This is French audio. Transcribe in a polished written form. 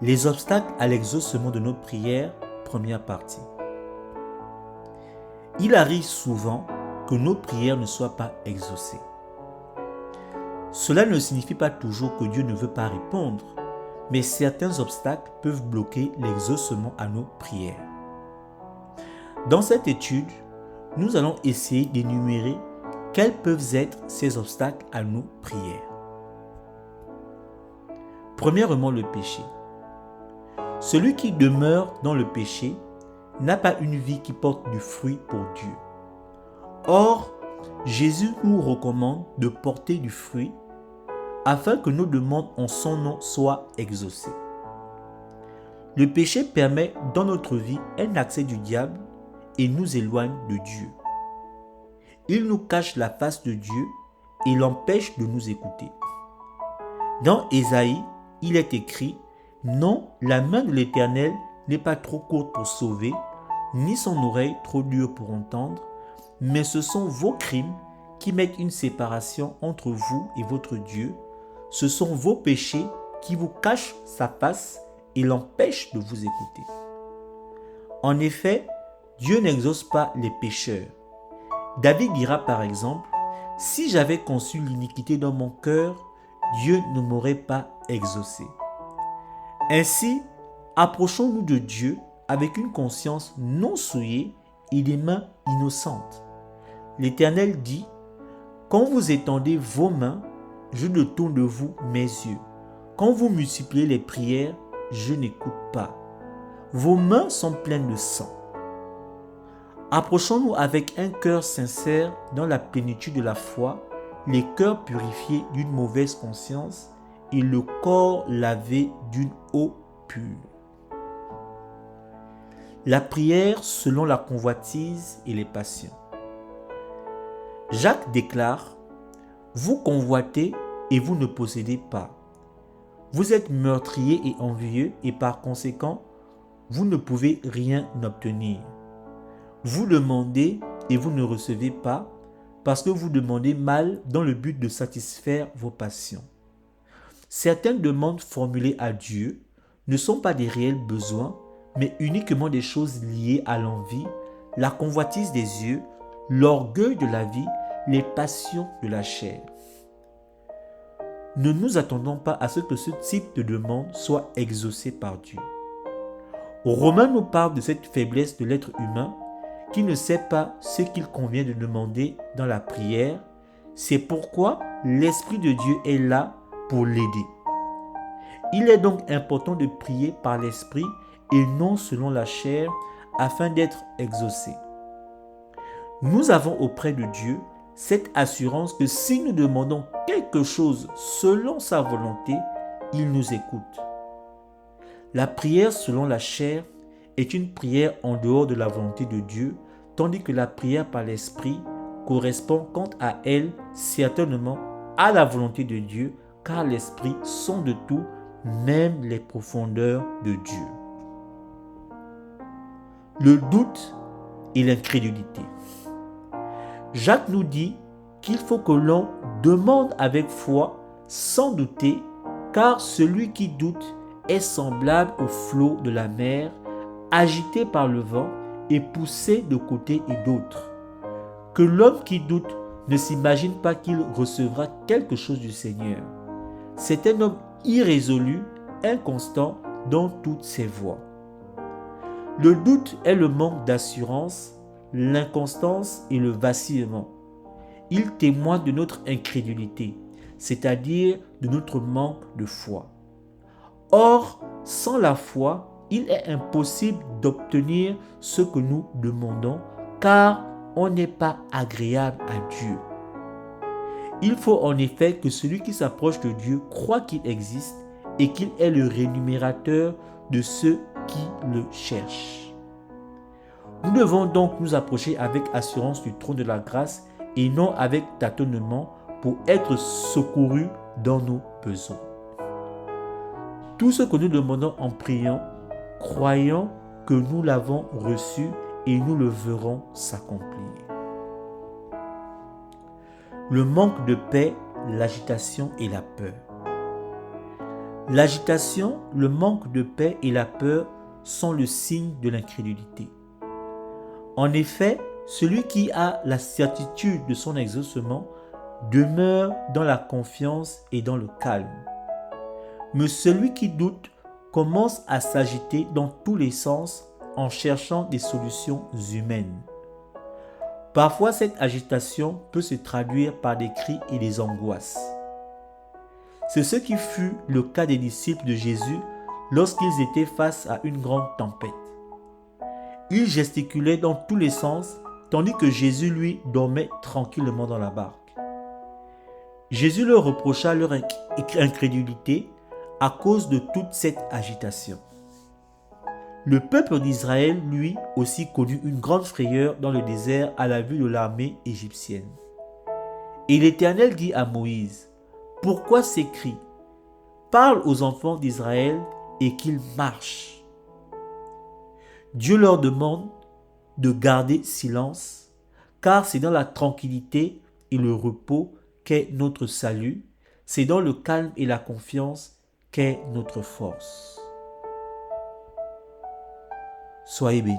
Les obstacles à l'exaucement de nos prières, première partie. Il arrive souvent que nos prières ne soient pas exaucées. Cela ne signifie pas toujours que Dieu ne veut pas répondre, mais certains obstacles peuvent bloquer l'exaucement à nos prières. Dans cette étude, nous allons essayer d'énumérer quels peuvent être ces obstacles à nos prières. Premièrement, le péché. Celui qui demeure dans le péché n'a pas une vie qui porte du fruit pour Dieu. Or, Jésus nous recommande de porter du fruit afin que nos demandes en son nom soient exaucées. Le péché permet dans notre vie un accès du diable et nous éloigne de Dieu. Il nous cache la face de Dieu et l'empêche de nous écouter. Dans Ésaïe, il est écrit « Non, la main de l'Éternel n'est pas trop courte pour sauver, ni son oreille trop dure pour entendre, mais ce sont vos crimes qui mettent une séparation entre vous et votre Dieu. Ce sont vos péchés qui vous cachent sa face et l'empêchent de vous écouter. » En effet, Dieu n'exauce pas les pécheurs. David dira par exemple « Si j'avais conçu l'iniquité dans mon cœur, Dieu ne m'aurait pas exaucé. » Ainsi, approchons-nous de Dieu avec une conscience non souillée et des mains innocentes. L'Éternel dit « Quand vous étendez vos mains, je détourne de vous mes yeux. Quand vous multipliez les prières, je n'écoute pas. Vos mains sont pleines de sang. » Approchons-nous avec un cœur sincère dans la plénitude de la foi, les cœurs purifiés d'une mauvaise conscience et le corps lavé d'une eau pure. La prière selon la convoitise et les passions. Jacques déclare « Vous convoitez et vous ne possédez pas. Vous êtes meurtrier et envieux et par conséquent, vous ne pouvez rien obtenir. Vous demandez et vous ne recevez pas parce que vous demandez mal dans le but de satisfaire vos passions. » Certaines demandes formulées à Dieu ne sont pas des réels besoins, mais uniquement des choses liées à l'envie, la convoitise des yeux, l'orgueil de la vie, les passions de la chair. Ne nous attendons pas à ce que ce type de demande soit exaucé par Dieu. Romains nous parle de cette faiblesse de l'être humain qui ne sait pas ce qu'il convient de demander dans la prière. C'est pourquoi l'Esprit de Dieu est là pour l'aider. Il est donc important de prier par l'Esprit et non selon la chair afin d'être exaucé. Nous avons auprès de Dieu cette assurance que si nous demandons quelque chose selon sa volonté, il nous écoute. La prière selon la chair est une prière en dehors de la volonté de Dieu, tandis que la prière par l'Esprit correspond quant à elle certainement à la volonté de Dieu, car l'Esprit sonde tout, même les profondeurs de Dieu. Le doute et l'incrédulité. Jacques nous dit qu'il faut que l'on demande avec foi, sans douter, car celui qui doute est semblable au flot de la mer, agité par le vent et poussé de côté et d'autre. Que l'homme qui doute ne s'imagine pas qu'il recevra quelque chose du Seigneur. C'est un homme irrésolu, inconstant dans toutes ses voies. Le doute est le manque d'assurance, l'inconstance et le vacillement. Il témoigne de notre incrédulité, c'est-à-dire de notre manque de foi. Or, sans la foi, il est impossible d'obtenir ce que nous demandons, car on n'est pas agréable à Dieu. Il faut en effet que celui qui s'approche de Dieu croit qu'il existe et qu'il est le rémunérateur de ceux qui le cherchent. Nous devons donc nous approcher avec assurance du trône de la grâce et non avec tâtonnement pour être secourus dans nos besoins. Tout ce que nous demandons en priant, croyons que nous l'avons reçu et nous le verrons s'accomplir. Le manque de paix, l'agitation et la peur. L'agitation, le manque de paix et la peur sont le signe de l'incrédulité. En effet, celui qui a la certitude de son exaucement demeure dans la confiance et dans le calme. Mais celui qui doute commence à s'agiter dans tous les sens en cherchant des solutions humaines. Parfois, cette agitation peut se traduire par des cris et des angoisses. C'est ce qui fut le cas des disciples de Jésus lorsqu'ils étaient face à une grande tempête. Ils gesticulaient dans tous les sens, tandis que Jésus, lui, dormait tranquillement dans la barque. Jésus leur reprocha leur incrédulité à cause de toute cette agitation. Le peuple d'Israël, lui, aussi connut une grande frayeur dans le désert à la vue de l'armée égyptienne. Et l'Éternel dit à Moïse, « Pourquoi ces cris ? Parle aux enfants d'Israël et qu'ils marchent. » Dieu leur demande de garder silence, car c'est dans la tranquillité et le repos qu'est notre salut, c'est dans le calme et la confiance qu'est notre force. Soyez bénis.